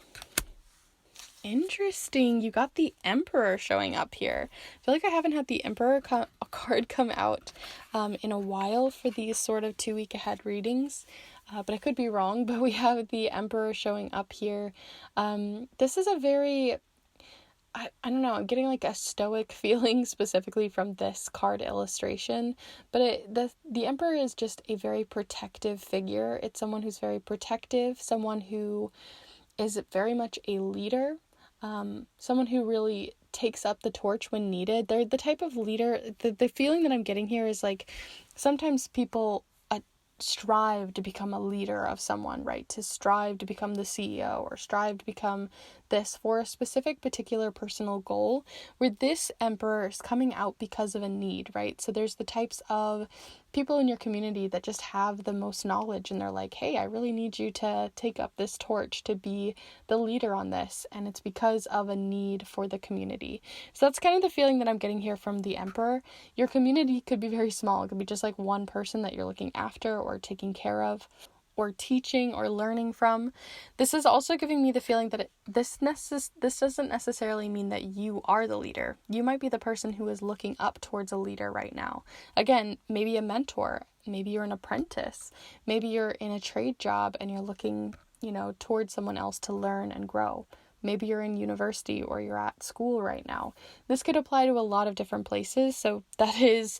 Interesting. You got the Emperor showing up here. I feel like I haven't had the Emperor card come out in a while for these sort of 2-week ahead readings. But I could be wrong, but we have the Emperor showing up here. This is a very, I don't know, I'm getting like a stoic feeling specifically from this card illustration. But the Emperor is just a very protective figure. It's someone who's very protective, someone who is very much a leader. Someone who really takes up the torch when needed. They're the type of leader, the feeling that I'm getting here is like sometimes people strive to become a leader of someone, right? To strive to become the CEO or strive to become this for a specific particular personal goal, where this Emperor is coming out because of a need, right? So there's the types of people in your community that just have the most knowledge and they're like, hey, I really need you to take up this torch to be the leader on this, and it's because of a need for the community. So that's kind of the feeling that I'm getting here from the Emperor. Your community could be very small. It could be just like one person that you're looking after or taking care of or teaching or learning from. This is also giving me the feeling that this doesn't necessarily mean that you are the leader. You might be the person who is looking up towards a leader right now. Again, maybe a mentor, maybe you're an apprentice, maybe you're in a trade job and you're looking, towards someone else to learn and grow. Maybe you're in university or you're at school right now. This could apply to a lot of different places. So that is,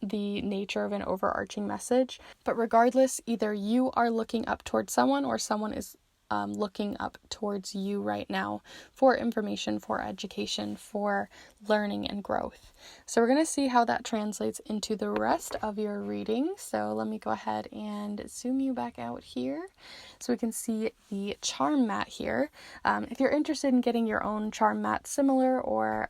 the nature of an overarching message. But regardless, either you are looking up towards someone or someone is looking up towards you right now for information, for education, for learning and growth. So we're going to see how that translates into the rest of your reading. So let me go ahead and zoom you back out here so we can see the charm mat here. If you're interested in getting your own charm mat similar or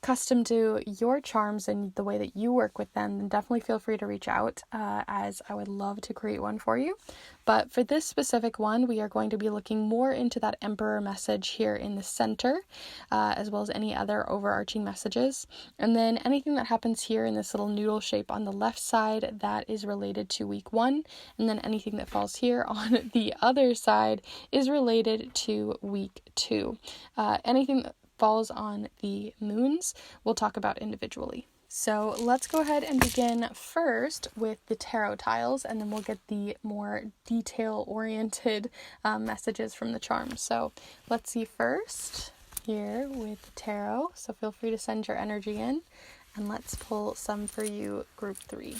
custom to your charms and the way that you work with them, then definitely feel free to reach out, as I would love to create one for you. But for this specific one, we are going to be looking more into that Emperor message here in the center, as well as any other overarching messages. And then anything that happens here in this little noodle shape on the left side, that is related to week 1. And then anything that falls here on the other side is related to week 2. Anything that falls on the moons we'll talk about individually. So let's go ahead and begin first with the tarot tiles, and then we'll get the more detail-oriented messages from the charms. So let's see first here with the tarot. So feel free to send your energy in, and let's pull some for you, group 3.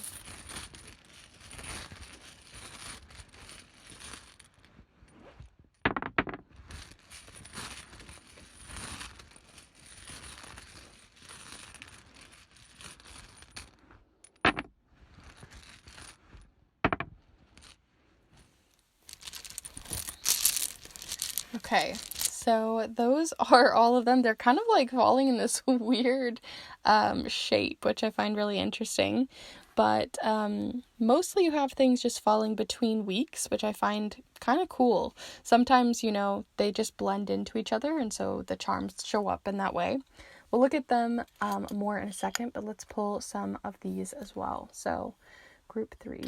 Okay, so those are all of them. They're kind of like falling in this weird shape, which I find really interesting. But mostly you have things just falling between weeks, which I find kind of cool. Sometimes, they just blend into each other, and so the charms show up in that way. We'll look at them more in a second, but let's pull some of these as well. So, group 3.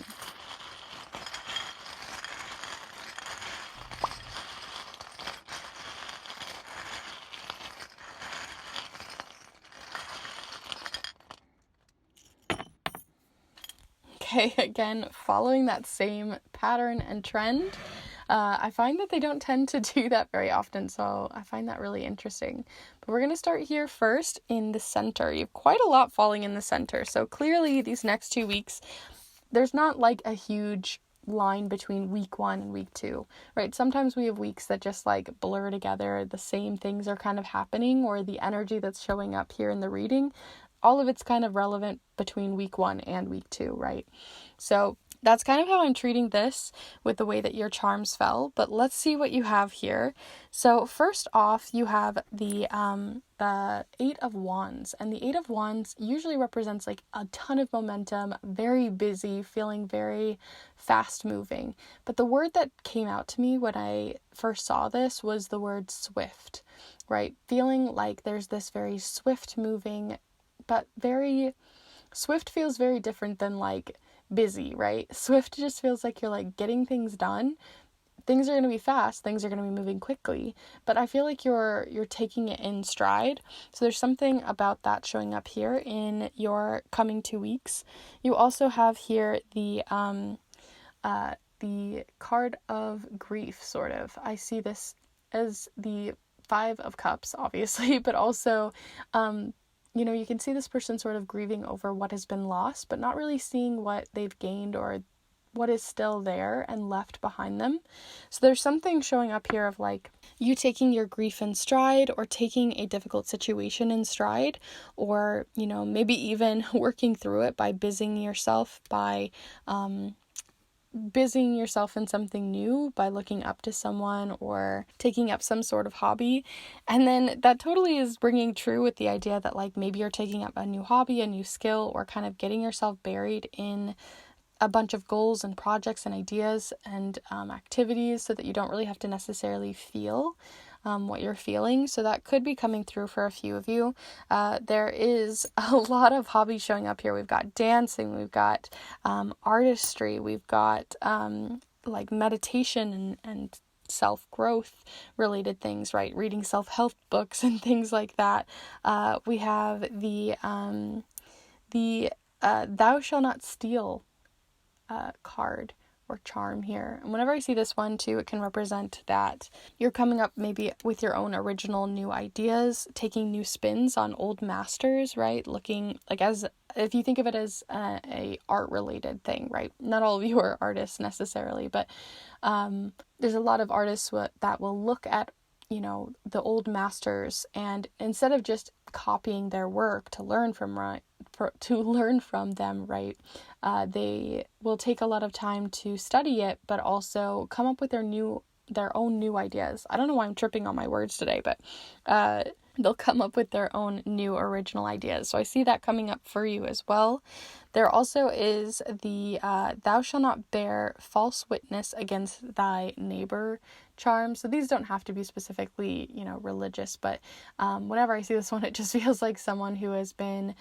Okay, again, following that same pattern and trend. I find that they don't tend to do that very often, so I find that really interesting. But we're going to start here first in the center. You have quite a lot falling in the center, so clearly these next 2 weeks, there's not like a huge line between week 1 and week 2, right? Sometimes we have weeks that just like blur together. The same things are kind of happening, or the energy that's showing up here in the reading, all of it's kind of relevant between week 1 and week 2, right? So that's kind of how I'm treating this with the way that your charms fell. But let's see what you have here. So first off, you have the 8 of Wands. And the 8 of Wands usually represents like a ton of momentum, very busy, feeling very fast moving. But the word that came out to me when I first saw this was the word swift, right? Feeling like there's this very swift moving, but very swift feels very different than like busy, right? Swift just feels like you're like getting things done, things are going to be fast, things are going to be moving quickly, but I feel like you're taking it in stride. So there's something about that showing up here in your coming 2 weeks. You also have here the card of grief, sort of. I see this as the 5 of Cups, obviously, but also, you can see this person sort of grieving over what has been lost, but not really seeing what they've gained or what is still there and left behind them. So there's something showing up here of like you taking your grief in stride, or taking a difficult situation in stride, or, maybe even working through it by busying yourself in something new, by looking up to someone or taking up some sort of hobby. And then that totally is ringing true with the idea that like maybe you're taking up a new hobby, a new skill, or kind of getting yourself buried in a bunch of goals and projects and ideas and activities, so that you don't really have to necessarily feel what you're feeling. So that could be coming through for a few of you. There is a lot of hobbies showing up here. We've got dancing, we've got artistry, we've got like meditation and self-growth related things, right? Reading self-help books and things like that. We have the Thou Shall Not Steal card or charm here. And whenever I see this one too, it can represent that you're coming up maybe with your own original new ideas, taking new spins on old masters, right? Looking like, as if you think of it as a art related thing, right? Not all of you are artists necessarily, but there's a lot of artists that will look at the old masters, and instead of just copying their work to learn from them, right, they will take a lot of time to study it, but also come up with their own new ideas. I don't know why I'm tripping on my words today, but they'll come up with their own new original ideas. So I see that coming up for you as well. There also is the Thou Shalt Not Bear False Witness Against Thy Neighbor charm. So these don't have to be specifically, religious, but whenever I see this one, it just feels like someone who has been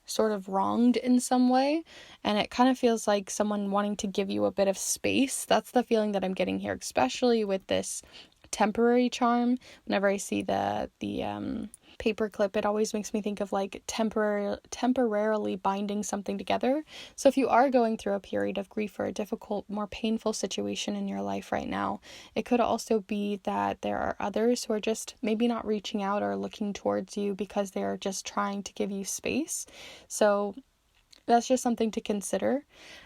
sort of wronged in some way, and it kind of feels like someone wanting to give you a bit of space. That's the feeling that I'm getting here, especially with this temporary charm. Whenever I see the paperclip, it always makes me think of like temporarily binding something together. So if you are going through a period of grief or a difficult, more painful situation in your life right now, it could also be that there are others who are just maybe not reaching out or looking towards you because they're just trying to give you space. So that's just something to consider.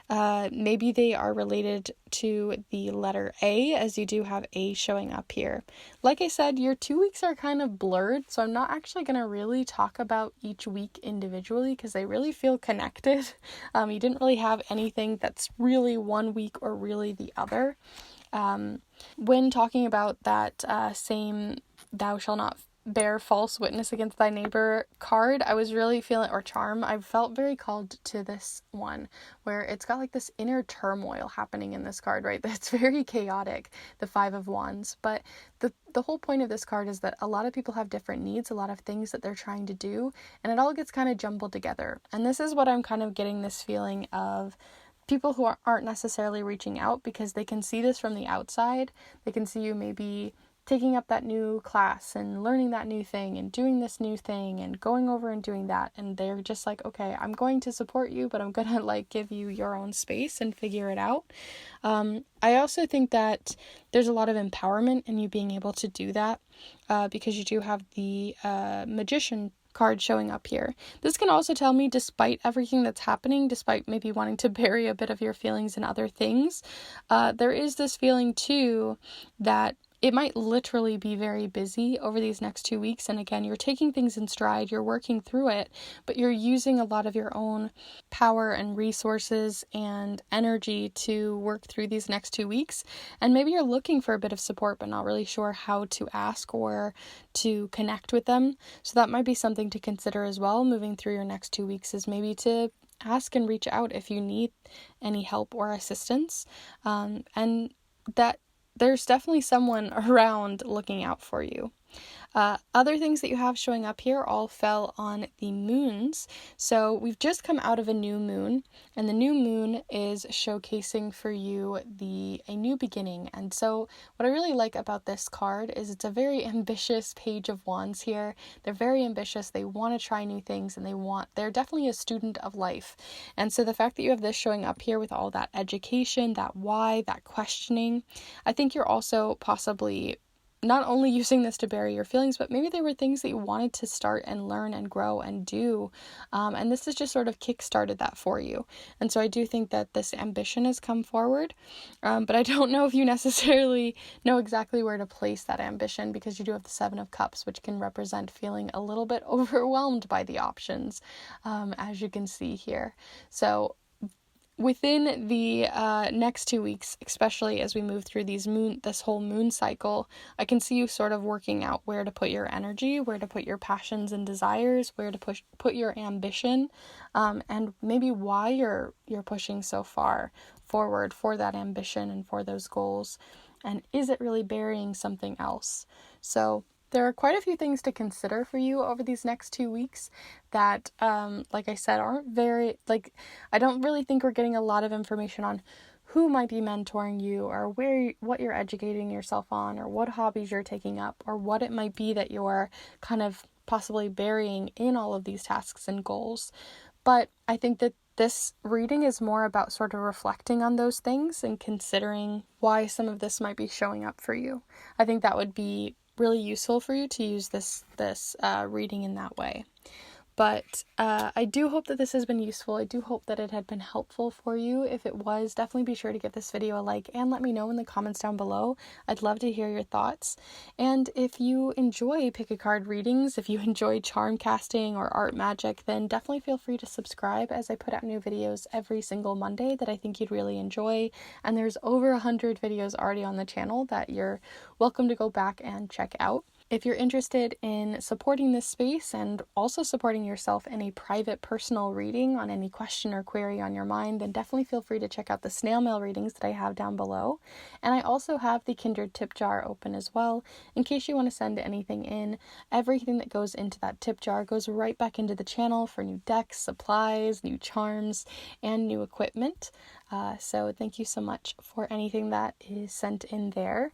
Maybe they are related to the letter A, as you do have A showing up here. Like I said, your 2 weeks are kind of blurred, so I'm not actually going to really talk about each week individually because they really feel connected. You didn't really have anything that's really one week or really the other. When talking about that same Thou Shalt Not Bear False Witness Against Thy Neighbor card, I was really feeling, or charm, I felt very called to this one, where it's got like this inner turmoil happening in this card, right? That's very chaotic, the 5 of Wands. But the whole point of this card is that a lot of people have different needs, a lot of things that they're trying to do, and it all gets kind of jumbled together. And this is what I'm kind of getting this feeling of people who aren't necessarily reaching out, because they can see this from the outside. They can see you maybe taking up that new class and learning that new thing and doing this new thing and going over and doing that. And they're just like, okay, I'm going to support you, but I'm going to like give you your own space and figure it out. I also think that there's a lot of empowerment in you being able to do that, because you do have the Magician card showing up here. This can also tell me, despite everything that's happening, despite maybe wanting to bury a bit of your feelings in other things, there is this feeling too that it might literally be very busy over these next 2 weeks. And again, you're taking things in stride, you're working through it, but you're using a lot of your own power and resources and energy to work through these next 2 weeks. And maybe you're looking for a bit of support, but not really sure how to ask or to connect with them. So that might be something to consider as well, moving through your next 2 weeks, is maybe to ask and reach out if you need any help or assistance. And that there's definitely someone around looking out for you. Other things that you have showing up here all fell on the moons. So we've just come out of a new moon, and the new moon is showcasing for you a new beginning. And so what I really like about this card is it's a very ambitious page of wands here. They're very ambitious. They want to try new things, and they're definitely a student of life. And so the fact that you have this showing up here with all that education, that why, that questioning, I think you're also possibly not only using this to bury your feelings, but maybe there were things that you wanted to start and learn and grow and do. And this has just sort of kickstarted that for you. And so I do think that this ambition has come forward. But I don't know if you necessarily know exactly where to place that ambition, because you do have the Seven of Cups, which can represent feeling a little bit overwhelmed by the options, as you can see here. So within the next 2 weeks, especially as we move through this whole moon cycle, I can see you sort of working out where to put your energy, where to put your passions and desires, where to put your ambition, and maybe why you're pushing so far forward for that ambition and for those goals, and is it really burying something else? So there are quite a few things to consider for you over these next 2 weeks that, like I said, aren't very, I don't really think we're getting a lot of information on who might be mentoring you, or what you're educating yourself on, or what hobbies you're taking up, or what it might be that you're kind of possibly burying in all of these tasks and goals. But I think that this reading is more about sort of reflecting on those things and considering why some of this might be showing up for you. I think that would be really useful for you to use this reading in that way. But I do hope that this has been useful. I do hope that it had been helpful for you. If it was, definitely be sure to give this video a like and let me know in the comments down below. I'd love to hear your thoughts. And if you enjoy pick a card readings, if you enjoy charm casting or art magic, then definitely feel free to subscribe, as I put out new videos every single Monday that I think you'd really enjoy. And there's over 100 videos already on the channel that you're welcome to go back and check out. If you're interested in supporting this space and also supporting yourself in a private personal reading on any question or query on your mind, then definitely feel free to check out the snail mail readings that I have down below. And I also have the Kindred tip jar open as well, in case you want to send anything in. Everything that goes into that tip jar goes right back into the channel for new decks, supplies, new charms, and new equipment. So thank you so much for anything that is sent in there.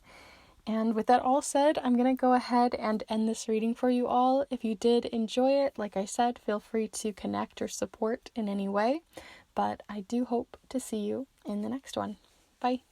And with that all said, I'm going to go ahead and end this reading for you all. If you did enjoy it, like I said, feel free to connect or support in any way. But I do hope to see you in the next one. Bye.